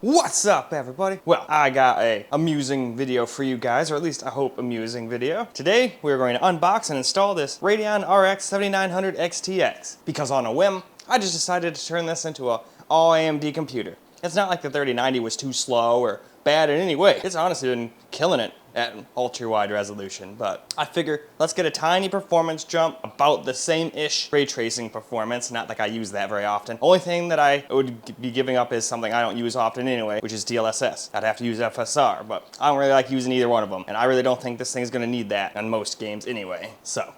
What's up, everybody? Well, I got a amusing video for you guys, or at least I hope amusing video. Today, we're going to unbox and install this Radeon RX 7900 XTX, because on a whim, I just decided to turn this into a all AMD computer. It's not like the 3090 was too slow or bad in any way. It's honestly been killing it at an ultra-wide resolution, but I figure let's get a tiny performance jump, about the same-ish ray tracing performance. Not like I use that very often. Only thing that I would be giving up is something I don't use often anyway, which is DLSS. I'd have to use FSR, but I don't really like using either one of them, and I really don't think this thing's gonna need that on most games anyway. So,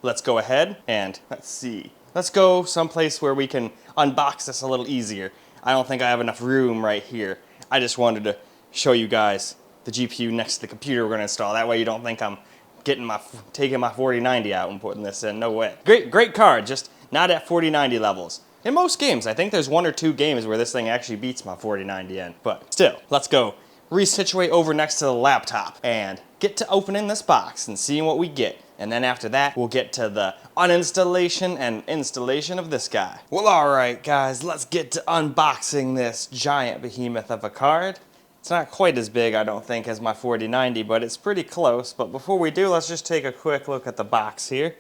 let's go ahead and let's see. Let's go someplace where we can unbox this a little easier. I don't think I have enough room right here. I just wanted to show you guys the GPU next to the computer we're going to install. That way you don't think I'm taking my 4090 out and putting this in. No way. Great card, just not at 4090 levels. In most games, I think there's one or two games where this thing actually beats my 4090 in. But still, let's go resituate over next to the laptop and get to opening this box and seeing what we get. And then after that, we'll get to the uninstallation and installation of this guy. Well, alright guys, let's get to unboxing this giant behemoth of a card. It's not quite as big, I don't think, as my 4090, but it's pretty close. But before we do, let's just take a quick look at the box here.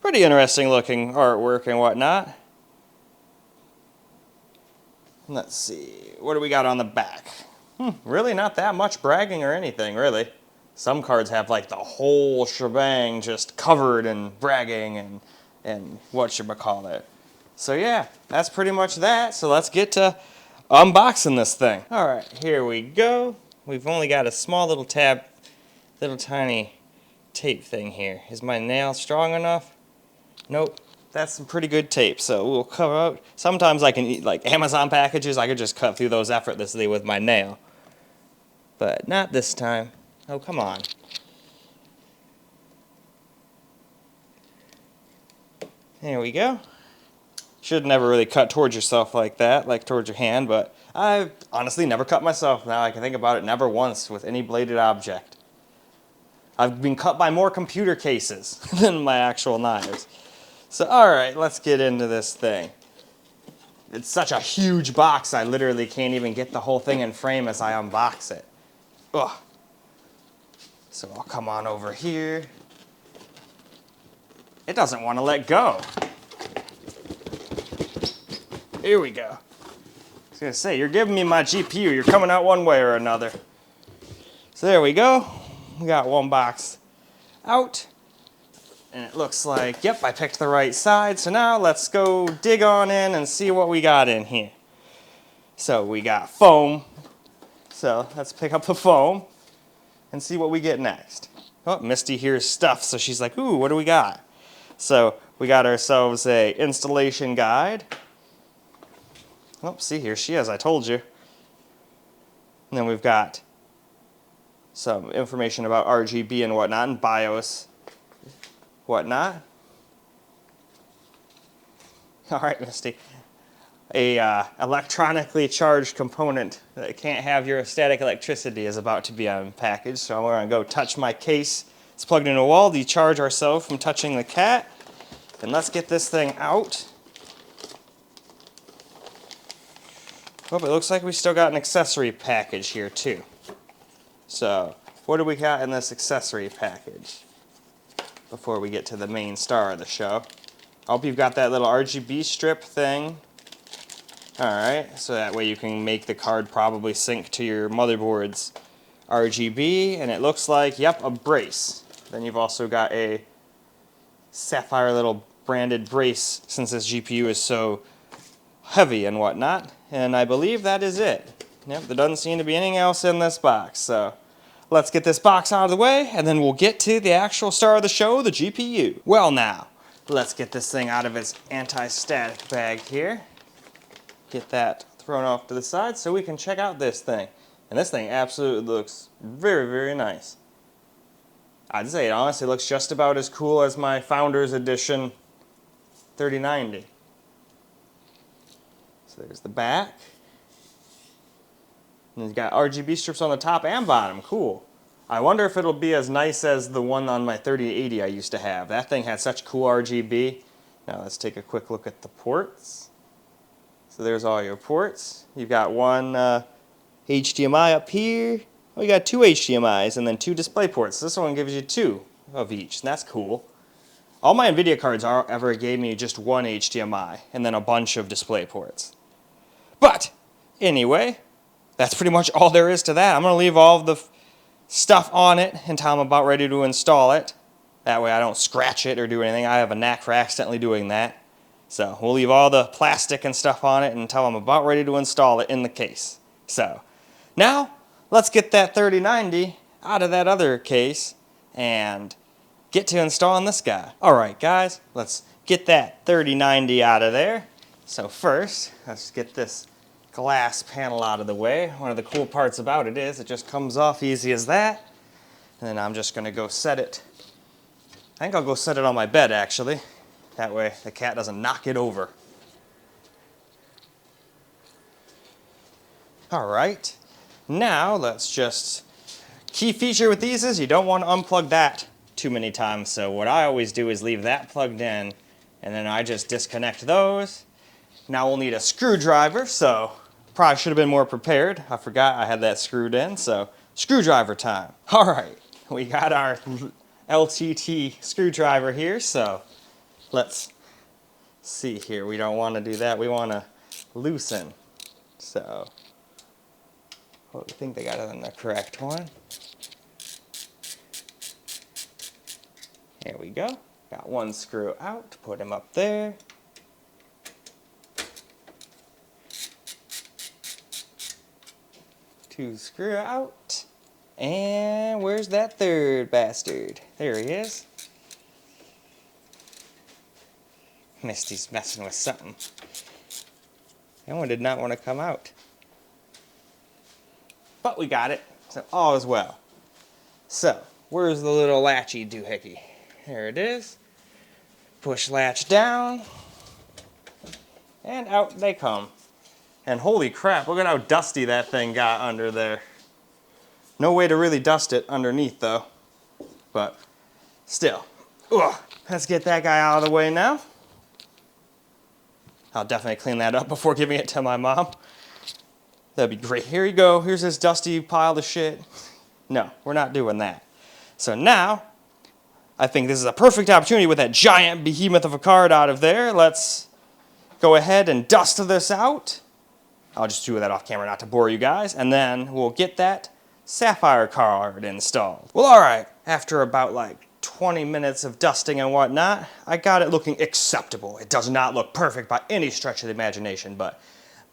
Pretty interesting looking artwork and whatnot. Let's see, what do we got on the back? Really not that much bragging or anything, really. Some cards have like the whole shebang just covered in bragging and whatchamacallit. So yeah, that's pretty much that. So let's get to unboxing this thing. Alright, here we go. We've only got a small little tiny tape thing here. Is my nail strong enough? Nope. That's some pretty good tape, so we'll cover out. Sometimes I can eat like Amazon packages, I could just cut through those effortlessly with my nail. But not this time. Oh, come on. There we go. Should never really cut towards yourself like that, like towards your hand, but I've honestly never cut myself now I can think about it, never once with any bladed object. I've been cut by more computer cases than my actual knives. So alright, let's get into this thing. It's such a huge box, I literally can't even get the whole thing in frame as I unbox it. Ugh. So I'll come on over here. It doesn't want to let go. Here we go. I was gonna say, you're giving me my GPU, you're coming out one way or another. So there we go. We got one box out. And it looks like, yep, I picked the right side. So now let's go dig on in and see what we got in here. So we got foam. So let's pick up the foam and see what we get next. Oh, Misty hears stuff, so she's like, ooh, what do we got? So we got ourselves a installation guide. Oh, see, here she is, I told you. And then we've got some information about RGB and whatnot, and BIOS, whatnot. All right, Misty. A electronically charged component that can't have your static electricity is about to be unpackaged, so I'm going to go touch my case. It's plugged into a wall, decharge ourselves from touching the cat, and let's get this thing out. Oh, but it looks like we still got an accessory package here too. So, what do we got in this accessory package before we get to the main star of the show? I hope you've got that little RGB strip thing. Alright, so that way you can make the card probably sync to your motherboard's RGB, and it looks like, yep, a brace. Then you've also got a Sapphire little branded brace, since this GPU is so heavy and whatnot, and I believe that is it. Yep, there doesn't seem to be anything else in this box, so let's get this box out of the way, and then we'll get to the actual star of the show, the GPU. Well now, let's get this thing out of its anti-static bag here. Get that thrown off to the side so we can check out this thing. And this thing absolutely looks very, very nice. I'd say it honestly looks just about as cool as my Founders Edition 3090. So there's the back. And it's got RGB strips on the top and bottom. Cool. I wonder if it'll be as nice as the one on my 3080 I used to have. That thing had such cool RGB. Now let's take a quick look at the ports. So there's all your ports. You've got one HDMI up here. Oh, you got two HDMIs and then two display ports. This one gives you two of each, and that's cool. All my NVIDIA cards ever gave me just one HDMI and then a bunch of display ports. But anyway, that's pretty much all there is to that. I'm going to leave all of the stuff on it until I'm about ready to install it. That way I don't scratch it or do anything. I have a knack for accidentally doing that. So we'll leave all the plastic and stuff on it until I'm about ready to install it in the case. So now let's get that 3090 out of that other case and get to installing this guy. Alright guys, let's get that 3090 out of there. So first, let's get this glass panel out of the way. One of the cool parts about it is it just comes off easy as that. And then I'm just going to go set it. I think I'll go set it on my bed actually. That way the cat doesn't knock it over. Alright, now let's just... Key feature with these is you don't want to unplug that too many times. So what I always do is leave that plugged in and then I just disconnect those. Now we'll need a screwdriver, so probably should have been more prepared. I forgot I had that screwed in, so screwdriver time. Alright, we got our LTT screwdriver here, so let's see here. We don't want to do that, we want to loosen. So, I think they got it in the correct one. There we go. Got one screw out, put him up there. Two screw out. And where's that third bastard? There he is. Misty's messing with something. That one did not want to come out. But we got it, so all is well. So, where's the little latchy doohickey? There it is. Push latch down. And out they come. And holy crap, look at how dusty that thing got under there. No way to really dust it underneath though. But still. Ugh. Let's get that guy out of the way now. I'll definitely clean that up before giving it to my mom. That'd be great. Here you go. Here's this dusty pile of shit. No, we're not doing that. So now, I think this is a perfect opportunity with that giant behemoth of a card out of there. Let's go ahead and dust this out. I'll just do that off camera not to bore you guys, and then we'll get that Sapphire card installed. Well, alright, after about like 20 minutes of dusting and whatnot, I got it looking acceptable. It does not look perfect by any stretch of the imagination, but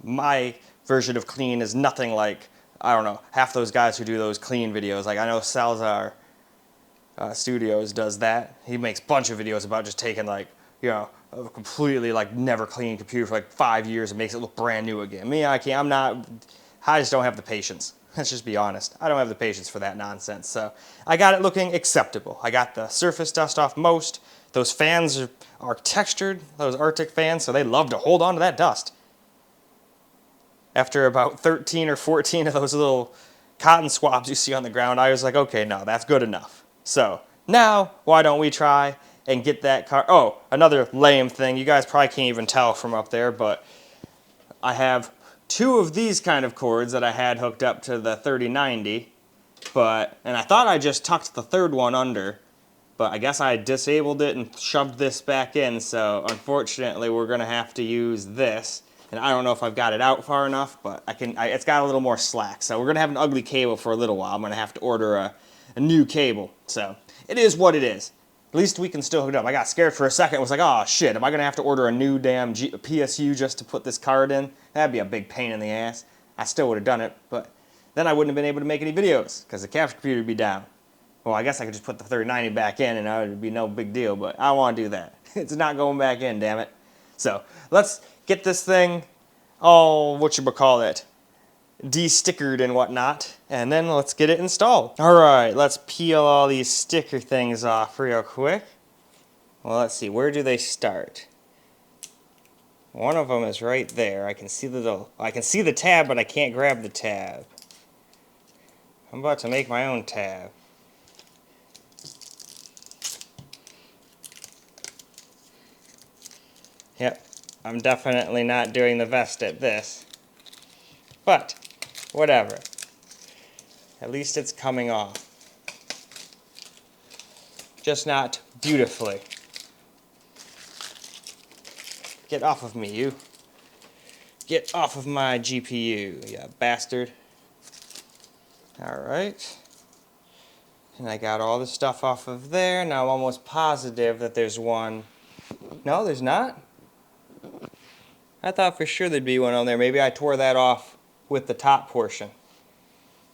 my version of clean is nothing like, I don't know, half those guys who do those clean videos. Like I know Salazar Studios does that. He makes a bunch of videos about just taking like, you know, a completely like never clean computer for like 5 years and makes it look brand new again. Me, I can't, I just don't have the patience. Let's just be honest. I don't have the patience for that nonsense. So I got it looking acceptable. I got the surface dust off most. Those fans are textured, those Arctic fans, so they love to hold on to that dust. After about 13 or 14 of those little cotton swabs you see on the ground, I was like, okay, no, that's good enough. So now, why don't we try and get that car. Oh, another lame thing. You guys probably can't even tell from up there, but I have two of these kind of cords that I had hooked up to the 3090, and I thought I just tucked the third one under, but I guess I disabled it and shoved this back in, so unfortunately we're going to have to use this. And I don't know if I've got it out far enough, but it's got a little more slack, so we're going to have an ugly cable for a little while. I'm going to have to order a new cable, so it is what it is. At least we can still hook it up. I got scared for a second. I was like, oh shit, am I going to have to order a new damn PSU just to put this card in? That'd be a big pain in the ass. I still would have done it, but then I wouldn't have been able to make any videos because the capture computer would be down. Well, I guess I could just put the 3090 back in and it would be no big deal, but I don't want to do that. It's not going back in, damn it. So let's get this thing all, whatchamacallit, de-stickered and whatnot, and then let's get it installed. Alright, let's peel all these sticker things off real quick. Well, let's see, where do they start? One of them is right there. I can see the tab, but I can't grab the tab. I'm about to make my own tab. Yep, I'm definitely not doing the best at this. But, whatever. At least it's coming off. Just not beautifully. Get off of me, you. Get off of my GPU, you bastard. Alright. And I got all the stuff off of there. Now I'm almost positive that there's one. No, there's not? I thought for sure there'd be one on there. Maybe I tore that off with the top portion.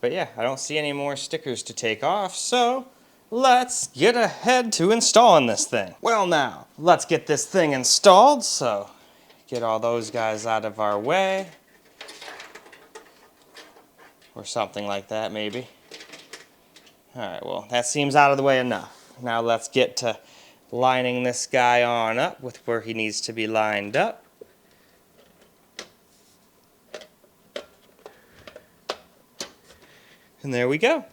But yeah, I don't see any more stickers to take off, so let's get ahead to installing this thing. Well now, let's get this thing installed, so get all those guys out of our way. Or something like that, maybe. Alright, well, that seems out of the way enough. Now let's get to lining this guy on up with where he needs to be lined up. And there we go.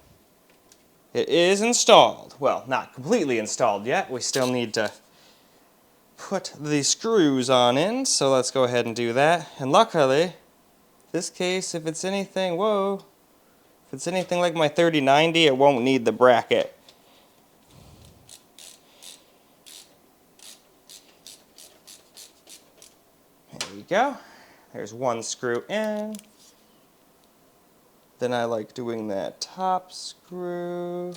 It is installed. Well, not completely installed yet. We still need to put the screws on in, so let's go ahead and do that. And luckily, this case, if it's anything, whoa, if it's anything like my 3090, it won't need the bracket. There we go. There's one screw in. Then I like doing that top screw,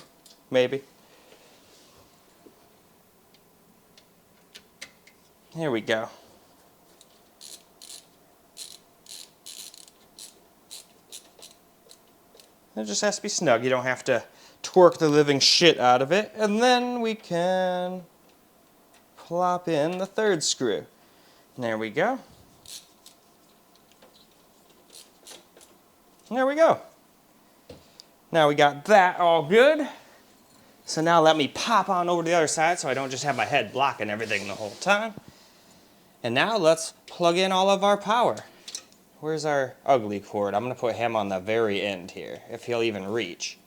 maybe. Here we go. It just has to be snug. You don't have to torque the living shit out of it. And then we can plop in the third screw. And there we go. And there we go. Now we got that all good. So now let me pop on over to the other side so I don't just have my head blocking everything the whole time. And now let's plug in all of our power. Where's our ugly cord? I'm going to put him on the very end here, if he'll even reach.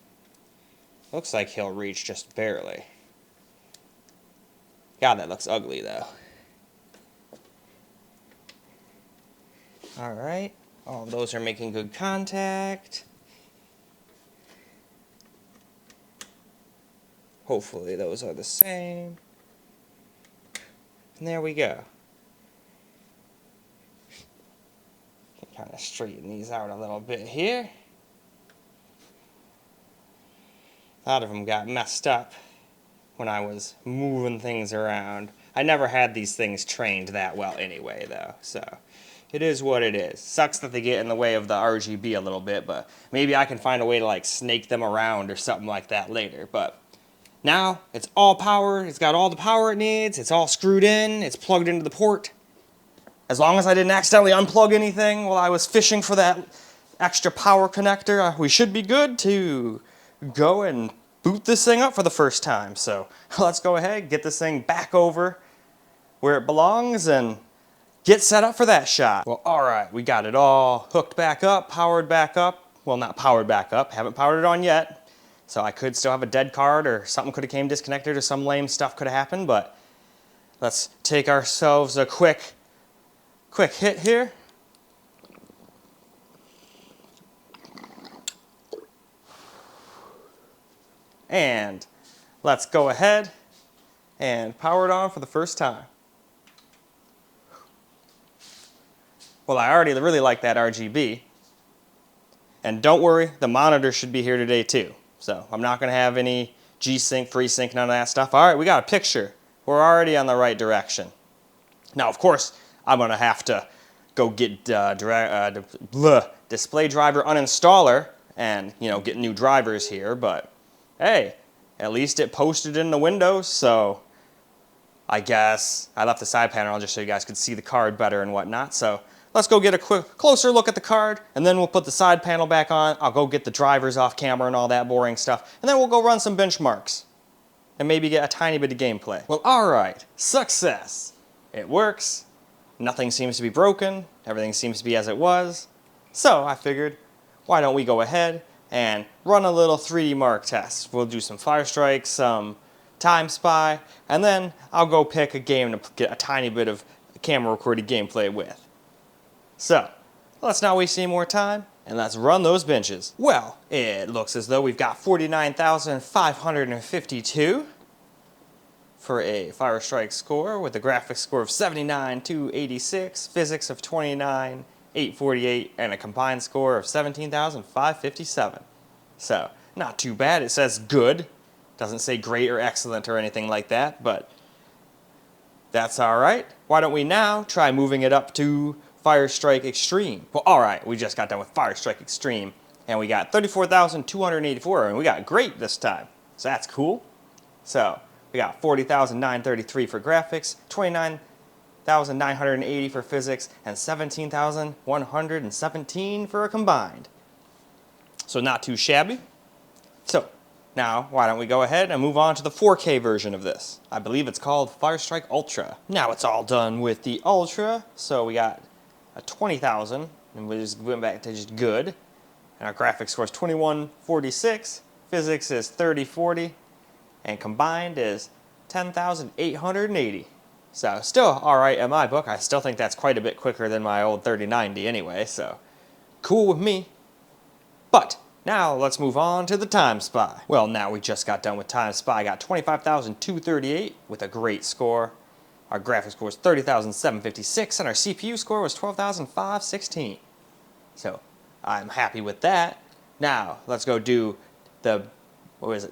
Looks like he'll reach just barely. God, that looks ugly though. Alright, all of those are making good contact. Hopefully those are the same. And there we go. Can kind of straighten these out a little bit here. A lot of them got messed up when I was moving things around. I never had these things trained that well anyway though, so it is what it is. Sucks that they get in the way of the RGB a little bit, but maybe I can find a way to like snake them around or something like that later. But now it's all powered, it's got all the power it needs, it's all screwed in, it's plugged into the port. As long as I didn't accidentally unplug anything while I was fishing for that extra power connector, we should be good to go and boot this thing up for the first time. So let's go ahead, get this thing back over where it belongs and get set up for that shot. Well, alright, we got it all hooked back up, powered back up. Well, not powered back up, haven't powered it on yet. So I could still have a dead card or something could have came disconnected or some lame stuff could have happened, but let's take ourselves a quick hit here. And let's go ahead and power it on for the first time. Well, I already really like that RGB. And don't worry, the monitor should be here today too. So I'm not going to have any G-Sync, FreeSync, none of that stuff. All right, we got a picture. We're already on the right direction. Now, of course, I'm going to have to go get display driver uninstaller and, you know, get new drivers here. But hey, at least it posted in the Windows, so I guess I left the side panel just so you guys could see the card better and whatnot. So let's go get a quick closer look at the card, and then we'll put the side panel back on. I'll go get the drivers off camera and all that boring stuff, and then we'll go run some benchmarks and maybe get a tiny bit of gameplay. Well, alright, success. It works. Nothing seems to be broken. Everything seems to be as it was. So I figured, why don't we go ahead and run a little 3D Mark test. We'll do some Firestrike, some Time Spy, and then I'll go pick a game to get a tiny bit of camera recorded gameplay with. So, let's not waste any more time, and let's run those benches. Well, it looks as though we've got 49,552 for a Firestrike score with a graphics score of 79,286, physics of 29,848, and a combined score of 17,557. So, not too bad. It says good. Doesn't say great or excellent or anything like that, but that's alright. Why don't we now try moving it up to Firestrike Extreme? Well, alright, we just got done with Firestrike Extreme, and we got 34,284, and we got great this time. So that's cool. So, we got 40,933 for graphics, 29,980 for physics, and 17,117 for a combined. So not too shabby. So, now, why don't we go ahead and move on to the 4K version of this. I believe it's called Firestrike Ultra. Now it's all done with the Ultra, so we got a 20,000, and we just went back to just good. And our graphics score is 2146, physics is 3040, and combined is 10,880. So still alright in my book. I still think that's quite a bit quicker than my old 3090 anyway, so cool with me. But now let's move on to the Time Spy. Well, now we just got done with Time Spy. I got 25,238 with a great score. Our graphics score was 30,756, and our CPU score was 12,516. So I'm happy with that. Now let's go do the,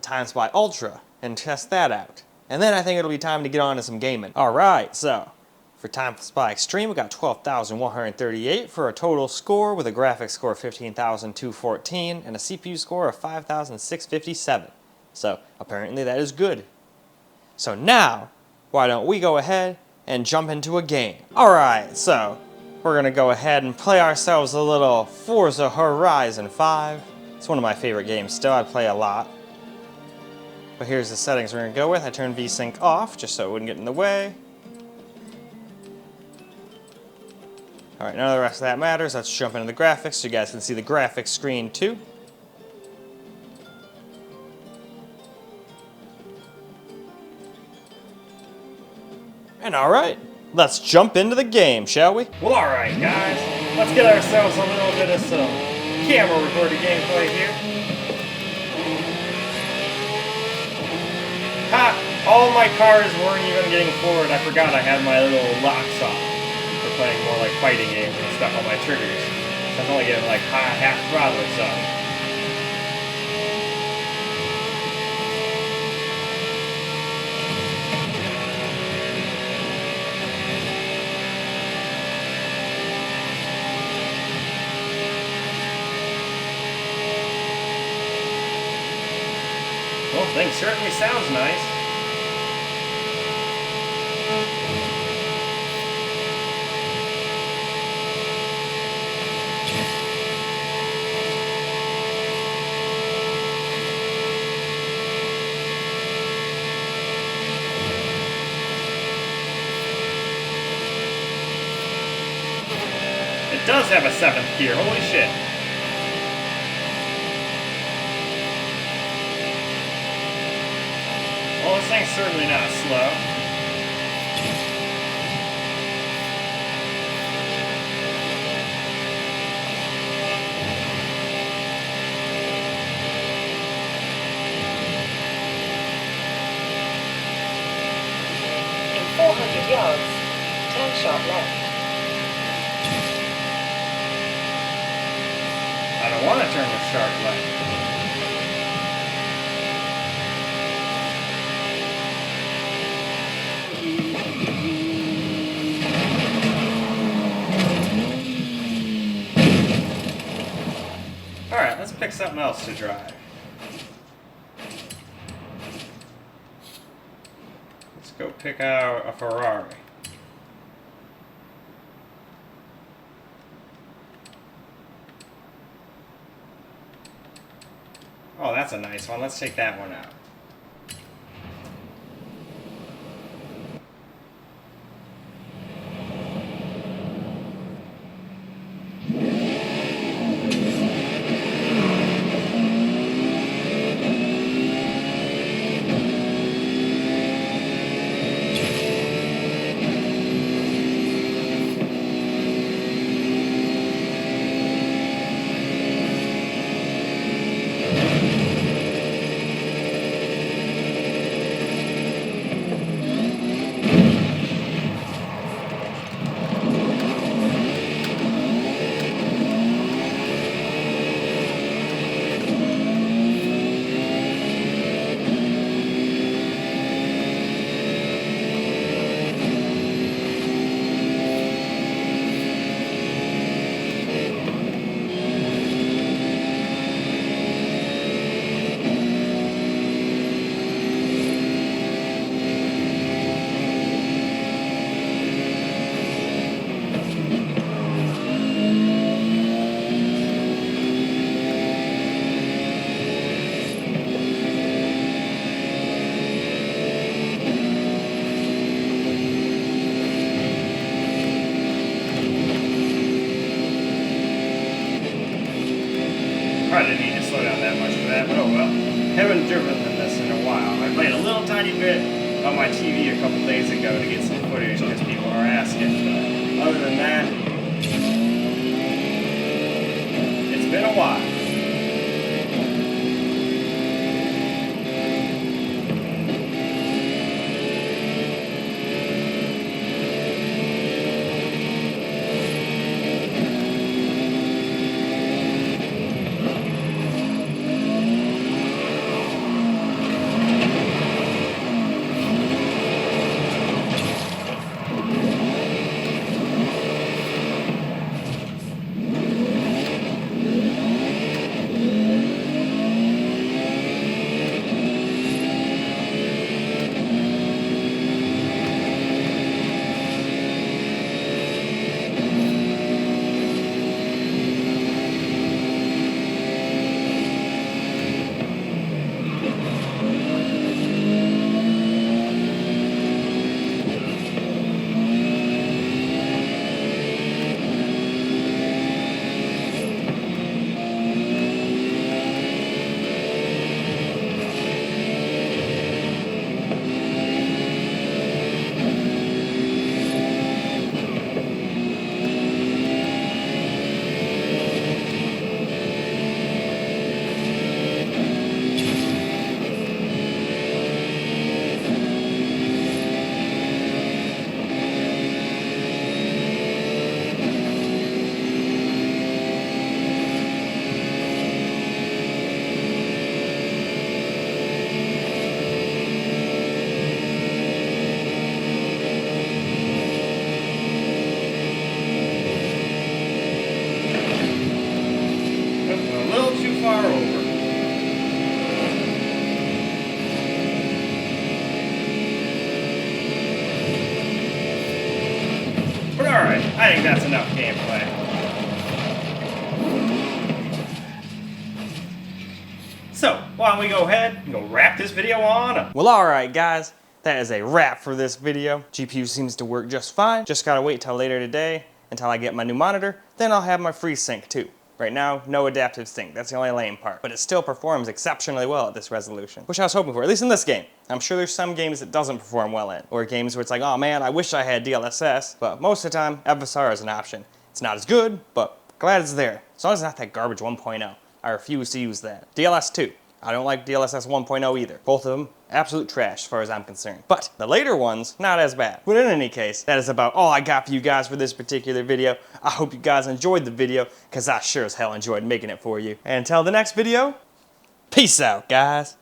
Time Spy Ultra and test that out. And then I think it'll be time to get on to some gaming. Alright, so for Time Spy Extreme, we got 12,138 for a total score with a graphics score of 15,214 and a CPU score of 5,657. So apparently that is good. So now, why don't we go ahead and jump into a game. Alright, so we're going to go ahead and play ourselves a little Forza Horizon 5. It's one of my favorite games still. I play a lot. But here's the settings we're going to go with. I turned VSync off just so it wouldn't get in the way. Alright, none of the rest of that matters. Let's jump into the graphics so you guys can see the graphics screen too. And alright, let's jump into the game, shall we? Well, alright guys, let's get ourselves a little bit of some camera recorded gameplay here. Ha! All my cars weren't even getting forward. I forgot I had my little locks off for playing more like fighting games and stuff on my triggers. So I'm only getting like half throttle or so. Well, thing certainly sounds nice. It does have a 7th gear, holy shit. Well, this thing's certainly not slow. In 400 yards, turn sharp left. I don't want to turn the sharp left. Alright, let's pick something else to drive. Let's go pick out a Ferrari. Oh, that's a nice one. Let's take that one out. didn't need to slow down that much for that, but oh well. Haven't driven this in a while. I played a little tiny bit on my TV a couple days ago to get some footage because people are asking. But other than that, it's been a while. Far over. But alright, I think that's enough gameplay. So, why don't we go ahead and go wrap this video on up. Well, alright guys, that is a wrap for this video. GPU seems to work just fine. Just gotta wait till later today until I get my new monitor. Then I'll have my FreeSync too. Right now, no adaptive sync. That's the only lame part. But it still performs exceptionally well at this resolution, which I was hoping for, at least in this game. I'm sure there's some games it doesn't perform well in, or games where it's like, oh man, I wish I had DLSS, but most of the time, FSR is an option. It's not as good, but glad it's there. As long as it's not that garbage 1.0. I refuse to use that. DLS 2. I don't like DLSS 1.0 either. Both of them, absolute trash as far as I'm concerned. But the later ones, not as bad. But in any case, that is about all I got for you guys for this particular video. I hope you guys enjoyed the video, because I sure as hell enjoyed making it for you. And until the next video, peace out, guys.